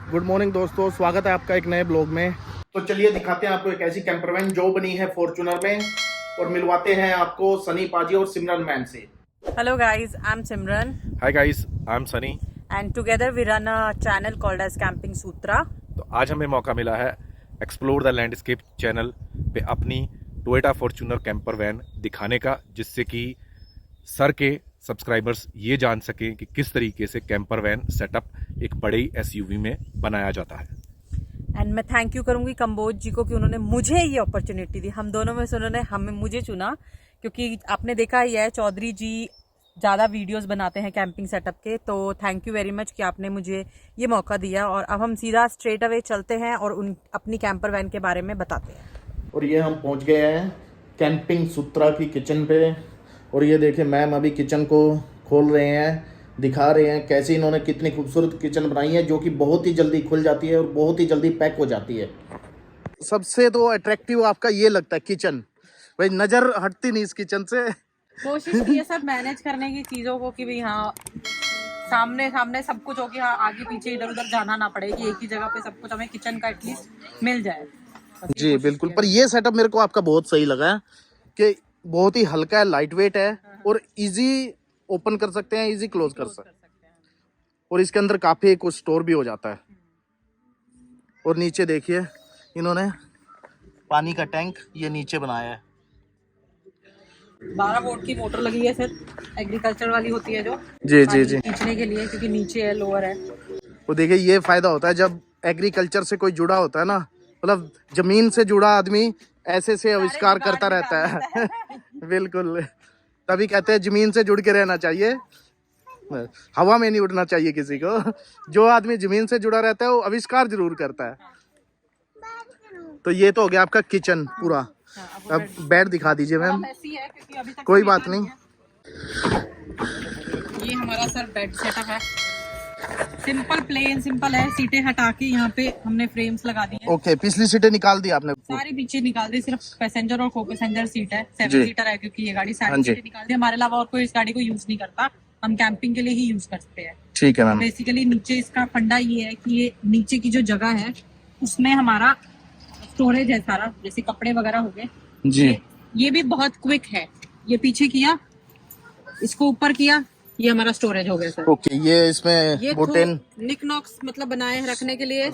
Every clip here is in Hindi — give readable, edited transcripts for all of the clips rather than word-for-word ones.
गुड मॉर्निंग दोस्तों, स्वागत है आपका एक नए ब्लॉग में। तो चलिए दिखाते हैं आपको एक ऐसी कैंपर वैन जो बनी है फॉर्च्यूनर में, और मिलवाते हैं आपको सनी पाजी और सिमरन मैन से। Hello guys, I'm Simran Hi guys, I'm Sunny। and together we run a channel called as Camping Sutra। तो आज हमें मौका मिला है एक्सप्लोर द लैंडस्केप चैनल पे अपनी टोयोटा फॉर्च्यूनर कैंपर वैन दिखाने का, जिससे कि सर के सब्सक्राइबर्स ये जान सकें कि किस तरीके से कैंपर वैन सेटअप एक बड़ी एसयूवी में बनाया जाता है। एंड मैं थैंक यू करूंगी कंबोज जी को कि उन्होंने मुझे ये अपॉर्चुनिटी दी। हम दोनों में से उन्होंने मुझे चुना, क्योंकि आपने देखा ही है चौधरी जी ज़्यादा वीडियोस बनाते हैं कैंपिंग सेटअप के। तो थैंक यू वेरी मच कि आपने मुझे ये मौका दिया। और अब हम सीधा स्ट्रेट अवे चलते हैं और अपनी कैंपर वैन के बारे में बताते हैं। और ये हम पहुंच गए हैं कैंपिंग सूत्रा की किचन पे, और ये देखिए मैम अभी किचन को खोल रहे हैं, दिखा रहे हैं कैसे इन्होंने कितनी खूबसूरत किचन बनाई है, जो कि बहुत ही जल्दी खुल जाती है और बहुत ही जल्दी पैक हो जाती है। सबसे तो अट्रैक्टिव आपका ये लगता है किचन, भाई नज़र हटती नहीं इस किचन से। कोशिश की है सब मैनेज करने की चीज़ों को कि भाई हाँ सामने सामने सब कुछ हो कि हाँ आगे पीछे इधर उधर जाना ना पड़े, कि एक ही जगह पे सब कुछ हमें किचन का एटलीस्ट मिल जाए। जी बिल्कुल, पर ये सेटअप मेरे को आपका बहुत सही लगा है कि बहुत ही हल्का है, लाइट वेट है और इजी ओपन कर सकते हैं, इजी क्लोज कर सकते हैं, और इसके अंदर काफी कुछ स्टोर भी हो जाता है। और नीचे देखिए इन्होंने पानी का टैंक ये नीचे बनाया है। 12 वोल्ट की मोटर लगी है सर, एग्रीकल्चर वाली होती है जो जी जी जी, खींचने के लिए, क्योंकि नीचे है लोअर है। वो देखिए ये फायदा होता है जब एग्रीकल्चर से कोई जुड़ा होता है ना, मतलब जमीन से जुड़ा आदमी ऐसे से आविष्कार करता रहता है। बिल्कुल, तभी कहते हैं जमीन से जुड़ के रहना चाहिए, हवा में नहीं उड़ना चाहिए किसी को। जो आदमी जमीन से जुड़ा रहता है वो आविष्कार जरूर करता है। तो ये तो हो गया आपका किचन पूरा। अब बेड दिखा दीजिए मैम। कोई बात नहीं। ये हमारा सर बेड सेटअप है, सिंपल प्लेन सिंपल है। सीटें हटा के यहाँ पे हमने फ्रेम्स लगा दी है। ओके, पिछली सीटें निकाल दी आपने? सारी पीछे निकाल दी, सिर्फ पैसेंजर और को पैसेंजर सीट है। 7 सीटर है क्योंकि ये गाड़ी 7 सीटें निकाल दी। हमारे अलावा और कोई इस गाड़ी को यूज नहीं करता, हम कैंपिंग के लिए ही यूज करते हैं। ठीक है मैम। बेसिकली नीचे इसका फंडा ये है कि ये नीचे की जो जगह है उसमें हमारा स्टोरेज है सारा, जैसे कपड़े वगैरह हो गए जी। ये भी बहुत क्विक है। ये पीछे किया, इसको ऊपर किया, ये हमारा स्टोरेज हो गया सर। ओके, ये इसमें ये बोटेन निक नॉक्स मतलब बनाए हैं रखने के लिए,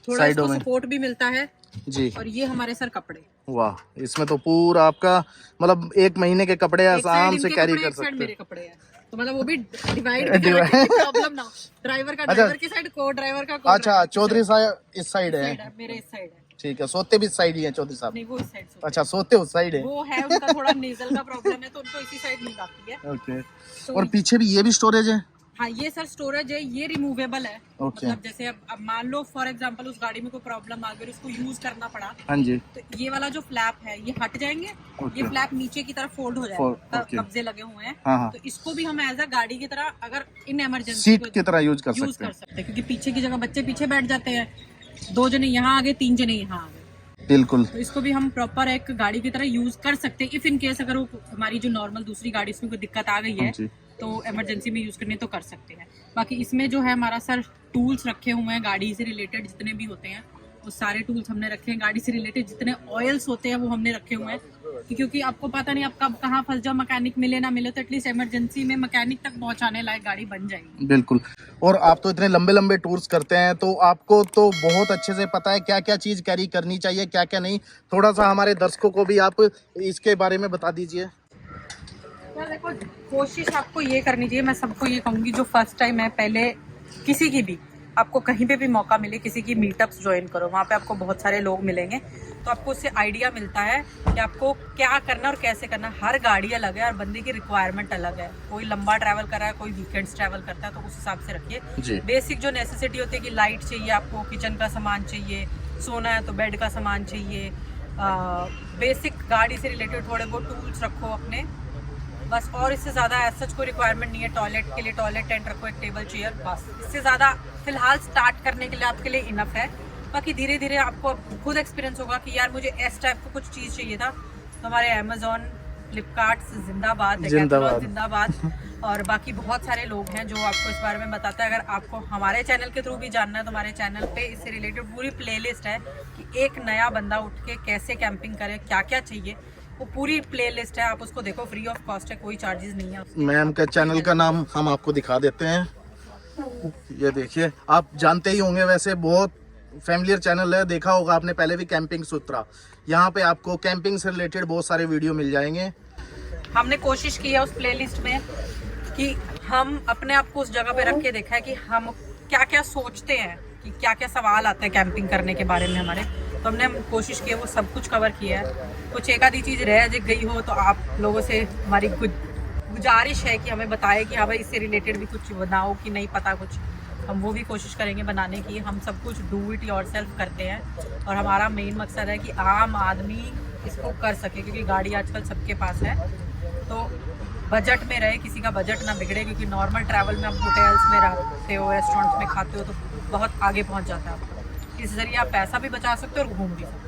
थोड़ा इसको सपोर्ट भी मिलता है जी। और ये हमारे सर कपड़े, वाह, इसमें तो पूरा आपका मतलब 1 महीने के कपड़े आराम से कैरी कर सकते हैं। मेरे कपड़े हैं तो मतलब वो भी डिवाइड प्रॉब्लम ना। ड्राइवर का ड्राइवर की साइड, को ड्राइवर का को। अच्छा, चौधरी साहब इस साइड है, मेरे इस साइड है। ठीक है। सोते भी इस साइड ही है चौधरी साहब? नहीं, वो इस साइड। अच्छा, सोते उस साइड है। वो है उनका थोड़ा नेजल का प्रॉब्लम है तो उनको इसी साइड नींद आती है। ओके। और पीछे भी ये भी स्टोरेज है? हाँ, ये सर स्टोरेज है, ये रिमूवेबल है। ओके। मतलब जैसे अब मान लो फॉर एग्जांपल उस गाड़ी में कोई प्रॉब्लम आ गई, उसको यूज करना पड़ा, हाँ जी, तो ये वाला जो फ्लैप है ये हट जाएंगे। ये फ्लैप नीचे की तरफ फोल्ड हो जाएगा, कब्जे लगे हुए हैं। हाँ हाँ। तो इसको भी हम एज अ गाड़ी की तरह अगर इन इमरजेंसी सीट की तरह यूज कर सकते हैं, क्योंकि पीछे की जगह बच्चे पीछे बैठ जाते हैं, 2 जने यहाँ आ गए, 3 जने यहाँ आ गए। बिल्कुल। तो इसको भी हम प्रॉपर एक गाड़ी की तरह यूज कर सकते हैं। इफ इन केस अगर वो हमारी जो नॉर्मल दूसरी गाड़ी उसमें कोई दिक्कत आ गई है तो इमरजेंसी में यूज करने तो कर सकते हैं। बाकी इसमें जो है हमारा सर टूल्स रखे हुए हैं, गाड़ी से रिलेटेड जितने भी होते हैं वो सारे टूल्स हमने रखे हैं। गाड़ी से रिलेटेड जितने ऑयल्स होते हैं वो हमने रखे हुए हैं, क्योंकि आपको पता नहीं आप कब कहाँ फंस जाओ, मैकेनिक मिले ना मिले, तो एटलीस्ट इमरजेंसी में मैकेनिक तक पहुंचाने लायक गाड़ी बन जाएगी। बिल्कुल। और आप तो इतने लंबे लंबे टूर्स करते हैं तो आपको तो बहुत अच्छे से पता है क्या क्या चीज कैरी करनी चाहिए, क्या क्या नहीं। थोड़ा सा हमारे दर्शकों को भी आप इसके बारे में बता दीजिए। देखो, कोशिश आपको ये करनी चाहिए, मैं सबको ये कहूंगी जो फर्स्ट टाइम है, पहले किसी की भी आपको कहीं पे भी मौका मिले किसी की मीटअप्स ज्वाइन करो, वहाँ पे आपको बहुत सारे लोग मिलेंगे तो आपको उससे आइडिया मिलता है कि आपको क्या करना और कैसे करना। हर गाड़ी अलग है और बंदे की रिक्वायरमेंट अलग है। कोई लंबा ट्रैवल कर रहा है, कोई वीकेंड्स ट्रैवल करता है, तो उस हिसाब से रखिए। बेसिक जो नेसेसिटी होती है कि लाइट चाहिए आपको, किचन का सामान चाहिए, सोना है तो बेड का सामान चाहिए, बेसिक गाड़ी से रिलेटेड थोड़े बहुत टूल्स रखो अपने, बस। और इससे ज़्यादा एज सच कोई रिक्वायरमेंट नहीं है। टॉयलेट के लिए टॉयलेट टेंट रखो, एक टेबल चेयर, बस। इससे ज़्यादा फिलहाल स्टार्ट करने के लिए आपके लिए इनफ है। बाकी धीरे धीरे आपको खुद एक्सपीरियंस होगा कि यार मुझे इस टाइप का कुछ चीज़ चाहिए था, तो हमारे अमेजोन, फ्लिपकार्ट जिंदाबाद, जिंदाबाद। और बाकी बहुत सारे लोग हैं जो आपको इस बारे में बताते हैं। अगर आपको हमारे चैनल के थ्रू भी जानना है तो हमारे चैनल पे इससे रिलेटेड पूरी प्लेलिस्ट है कि एक नया बंदा उठ के कैसे कैंपिंग करे, क्या क्या चाहिए, वो पूरी प्लेलिस्ट है। आप उसको देखो, फ्री ऑफ कॉस्ट है, कोई चार्जेस नहीं है। मैम का चैनल का नाम हम आपको दिखा देते हैं। ये देखिए, आप जानते ही होंगे, वैसे बहुत फैमिलियर चैनल है, देखा होगा आपने पहले भी, कैंपिंग सूत्रा। यहाँ पे आपको कैंपिंग से रिलेटेड बहुत सारे वीडियो मिल जाएंगे। हमने कोशिश की है उस प्लेलिस्ट में कि हम अपने आप को उस जगह पे रख के देखा है कि हम क्या क्या सोचते हैं, कि क्या क्या सवाल आते हैं कैंपिंग करने के बारे में हमारे। तो हमने कोशिश की है वो सब कुछ कवर किया है। कुछ एक आधी चीज़ रह गई हो तो आप लोगों से हमारी गुजारिश है कि हमें बताएं कि हाँ भाई इससे रिलेटेड भी कुछ बनाओ, कि नहीं पता कुछ, हम वो भी कोशिश करेंगे बनाने की। हम सब कुछ डू इट योरसेल्फ करते हैं और हमारा मेन मकसद है कि आम आदमी इसको कर सके, क्योंकि गाड़ी आजकल सबके पास है। तो बजट में रहे, किसी का बजट ना बिगड़े, क्योंकि नॉर्मल ट्रैवल में आप होटल्स में रहते हो, रेस्टोरेंट्स में खाते हो तो बहुत आगे पहुंच जाता है आपको। इस जरिए आप पैसा भी बचा सकते हो और घूम भी सकते हो।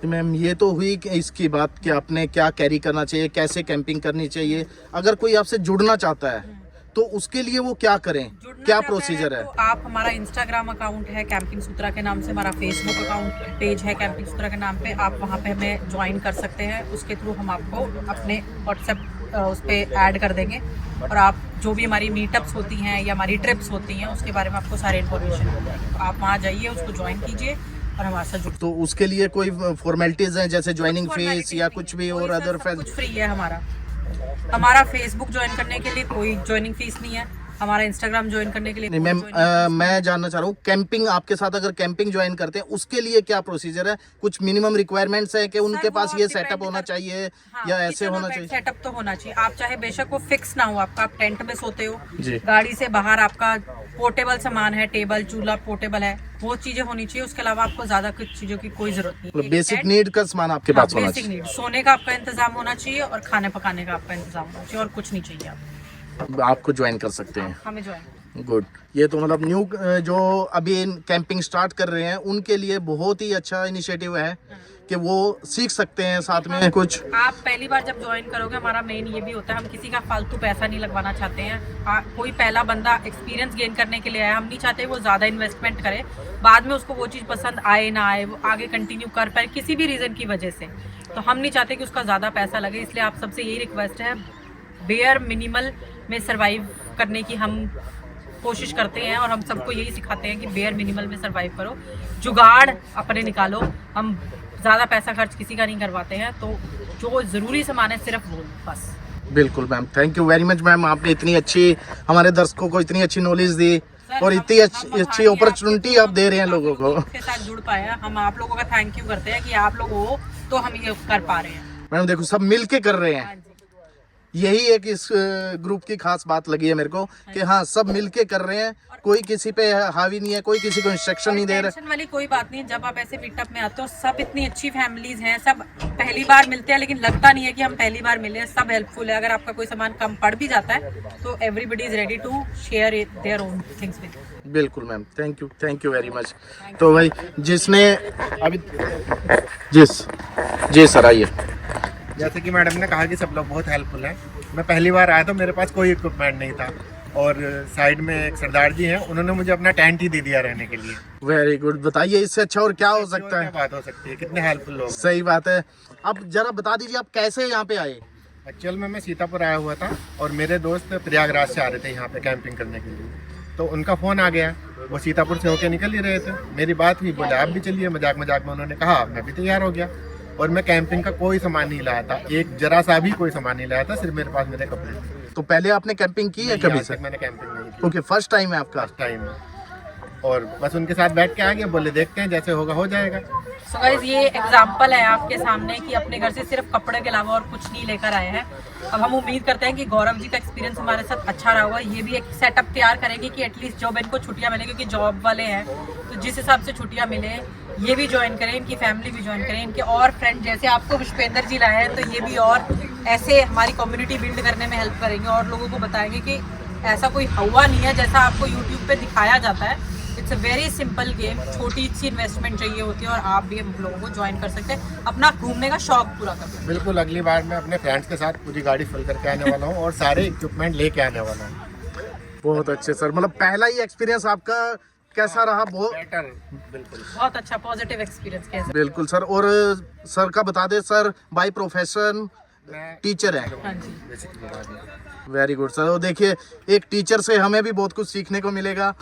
मैम ये तो हुई कि इसकी बात कि आपने क्या कैरी करना चाहिए, कैसे कैंपिंग करनी चाहिए। अगर कोई आपसे जुड़ना चाहता है तो उसके लिए वो क्या करें, क्या प्रोसीजर है? तो आप, हमारा इंस्टाग्राम अकाउंट है कैंपिंग सूत्रा के नाम से, हमारा फेसबुक अकाउंट पेज है कैंपिंग सूत्रा के नाम पे, आप वहाँ पे हमें ज्वाइन कर सकते हैं। उसके थ्रू हम आपको अपने व्हाट्सएप उस पर ऐड कर देंगे और आप जो भी हमारी मीटअप्स होती हैं या हमारी ट्रिप्स होती हैं उसके बारे में आपको सारी इन्फॉर्मेशन हो जाएगी। तो आप वहाँ जाइए, उसको ज्वाइन कीजिए और हमारे साथ जुड़िए। तो उसके लिए कोई फॉर्मेलिटीज हैं, जैसे ज्वाइनिंग फीस या कुछ भी और अदर? कुछ फ्री है हमारा फेसबुक ज्वाइन करने के लिए कोई ज्वाइनिंग फीस नहीं है, हमारा इंस्टाग्राम ज्वाइन करने के लिए नहीं मैम, मैं जानना चाह रहा हूँ, कैंपिंग आपके साथ अगर कैंपिंग ज्वाइन करते हैं उसके लिए क्या प्रोसीजर है? कुछ मिनिमम रिक्वायरमेंट्स है कि उनके पास ये सेटअप होना चाहिए या ऐसे होना चाहिए? सेटअप तो होना चाहिए। आप चाहे बेशक वो फिक्स ना हो आपका, आप टेंट में सोते हो, जी। गाड़ी से बाहर आपका पोर्टेबल सामान है, टेबल चूल्हा पोर्टेबल है, वो चीजें होनी चाहिए। उसके अलावा आपको ज्यादा कुछ चीजों की कोई जरूरत नहीं। बेसिक नीड का सामान आपके पास होना बेसिक चाहिए। नीड, सोने का आपका इंतजाम होना चाहिए और खाने पकाने का आपका इंतजाम होना चाहिए, और कुछ नहीं चाहिए। आपको ज्वाइन कर सकते हैं। हमें ज्वाइन। गुड। ये तो मतलब न्यू जो अभी कैंपिंग स्टार्ट कर रहे हैं उनके लिए बहुत ही अच्छा इनिशिएटिव है कि वो सीख सकते हैं साथ में कुछ। आप पहली बार जब ज्वाइन करोगे, हमारा मेन ये भी होता है, हम किसी का फालतू पैसा नहीं लगवाना चाहते हैं। कोई पहला बंदा एक्सपीरियंस गेन करने के लिए आया, हम नहीं चाहते वो ज़्यादा इन्वेस्टमेंट करे, बाद में उसको वो चीज़ पसंद आए ना आए, वो आगे कंटिन्यू कर पाए किसी भी रीज़न की वजह से। तो हम नहीं चाहते कि उसका ज़्यादा पैसा लगे, इसलिए आप सबसे यही रिक्वेस्ट है, बेयर मिनिमल में सर्वाइव करने की हम कोशिश करते हैं और हम सबको यही सिखाते हैं कि बेयर मिनिमल में सर्वाइव करो, जुगाड़ अपने निकालो। हम ज़्यादा पैसा खर्च किसी का नहीं करवाते हैं, तो जो ज़रूरी सामान है सिर्फ वो बस। बिल्कुल ma'am, thank you very much ma'am, आपने इतनी अच्छी हमारे दर्शकों को इतनी अच्छी नॉलेज दी और इतनी अच्छी अपॉर्चुनिटी आप दे रहे हैं लोगों को। के साथ जुड़ पाए, हम आप लोगों का थैंक यू करते हैं कि आप लोग हो तो हम ये कर पा रहे हैं। मैडम देखो, सब मिल के कर रहे हैं, हाँ जी। यही एक इस ग्रुप की खास बात लगी है मेरे को कि हाँ सब मिलके कर रहे हैं, कोई किसी पे हावी नहीं है, कोई किसी को इंस्ट्रक्शन नहीं दे रहा। टेंशन वाली कोई बात नहीं। जब आप ऐसे मीटअप में आते हो, सब इतनी अच्छी फैमिलीज हैं, सब पहली बार मिलते हैं, लेकिन लगता नहीं है कि हम पहली बार मिले हैं। सब हेल्पफुल है। अगर आपका कोई सामान कम पड़ भी जाता है तो everybody is ready to share their own things with you. बिल्कुल ma'am, thank you very much. तो भाई जिसने अभी जी सर आइए। जैसे कि मैडम ने कहा कि सब लोग बहुत हेल्पफुल हैं। मैं पहली बार आया तो मेरे पास कोई इक्विपमेंट नहीं था और साइड में एक सरदार जी हैं, उन्होंने मुझे अपना टेंट ही दे दिया रहने के लिए। Very good. बताइए इससे अच्छा और क्या हो सकता है? क्या बात हो सकती है, कितने हेल्पफुल लोग। सही बात है। अब जरा बता दीजिए आप कैसे यहाँ पे आए? एक्चुअल में मैं सीतापुर आया हुआ था और मेरे दोस्त प्रयागराज से आ रहे थे यहाँ पे कैंपिंग करने के लिए, तो उनका फ़ोन आ गया। वो सीतापुर से होके निकल ही रहे थे, मेरी बात हुई, बोले आप भी चलिए। मजाक में उन्होंने कहा, मैं भी तैयार हो गया। और मैं कैंपिंग का कोई सामान नहीं लाया था, एक जरा सा भी कोई सामान नहीं लाया था, सिर्फ मेरे पास मेरे कपड़े थे। तो पहले आपने कैंपिंग की है कभी से? मैंने कैंपिंग नहीं की। ओके, फर्स्ट टाइम है आपका? टाइम और बस उनके साथ बैठ के आ गया, बोले देखते हैं जैसे होगा हो जाएगा। सो गाइस, ये एग्जांपल है आपके सामने कि अपने घर से सिर्फ कपड़े के अलावा और कुछ नहीं लेकर आए हैं। अब हम उम्मीद करते हैं कि गौरव जी का एक्सपीरियंस हमारे साथ अच्छा रहा होगा। ये भी एक सेटअप तैयार करेंगे कि एटलीस्ट जब इनको छुट्टियां मिले, क्योंकि जॉब वाले हैं, तो जिस हिसाब से छुट्टियां मिले ये भी ज्वाइन करें, इनकी फैमिली भी ज्वाइन करें, इनके और फ्रेंड जैसे आपको पुष्पेंद्र जी लाए हैं, तो ये भी और ऐसे हमारी कम्युनिटी बिल्ड करने में हेल्प करेंगे और लोगों को बताएंगे कि ऐसा कोई हुआ नहीं है जैसा आपको यूट्यूब पे दिखाया जाता है। It's a very simple game, छोटी सी इन्वेस्टमेंट चाहिए होती है और आप भी हम लोगों को ज्वाइन कर सकते हैं, अपना घूमने का शौक पूरा कर सकते हैं। बिल्कुल, अगली बार मैं अपने फ्रेंड्स के साथ पूरी गाड़ी फुल करके आने वाला हूँ और सारे इक्विपमेंट लेके आने वाला हूँ। बहुत अच्छे सर, मतलब पहला ही एक्सपीरियंस आपका कैसा रहा? बहुत बेटर, बिल्कुल बहुत अच्छा पॉजिटिव एक्सपीरियंस कह सकते बिल्कुल सर। और सर का बता दे, सर बाय प्रोफेशन मैं टीचर है। हाँ जी। बेसिकली बता दूँ। Very good sir. और देखिए, एक टीचर से हमें भी बहुत कुछ सीखने को मिलेगा।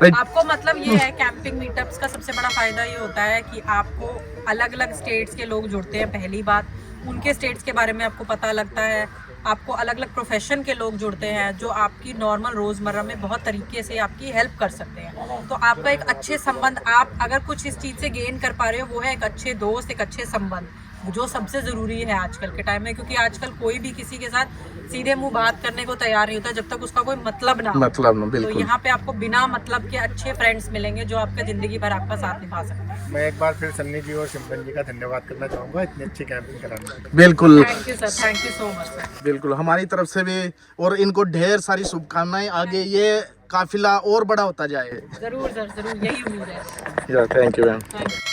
आपको मतलब ये है, कैंपिंग मीटअप्स का सबसे बड़ा फायदा ये होता है कि आपको अलग अलग स्टेट्स के लोग जुड़ते हैं। पहली बात, उनके स्टेट्स के बारे में आपको पता लगता है। आपको अलग अलग प्रोफेशन के लोग जुड़ते हैं जो आपकी नॉर्मल रोज़मर्रा में बहुत तरीके से आपकी हेल्प कर सकते हैं। तो आपका एक अच्छे संबंध, आप अगर कुछ इस चीज़ से गेन कर पा रहे हो, वो है एक अच्छे दोस्त, एक अच्छे संबंध, जो सबसे ज़रूरी है आजकल के टाइम में। क्योंकि आजकल कोई भी किसी के साथ सीधे मुंह बात करने को तैयार नहीं होता जब तक उसका कोई मतलब ना हो। मतलब ना, तो बिल्कुल। यहाँ पे आपको बिना मतलब के अच्छे फ्रेंड्स मिलेंगे जो आपका ज़िंदगी भर आपका साथ निभा सकते हैं। मैं एक बार फिर सन्नी जी और सिमरन जी का धन्यवाद करना चाहूँगा इतनी अच्छी कैंपिंग कराने के लिए। बिल्कुल thank you sir, thank you so much sir. बिल्कुल, हमारी तरफ से भी। और इनको ढेर सारी शुभकामनाएं, आगे ये काफिला और बड़ा होता जाए। ज़रूर सर, ज़रूर, यही उम्मीद है। Thank you ma'am. Thank you.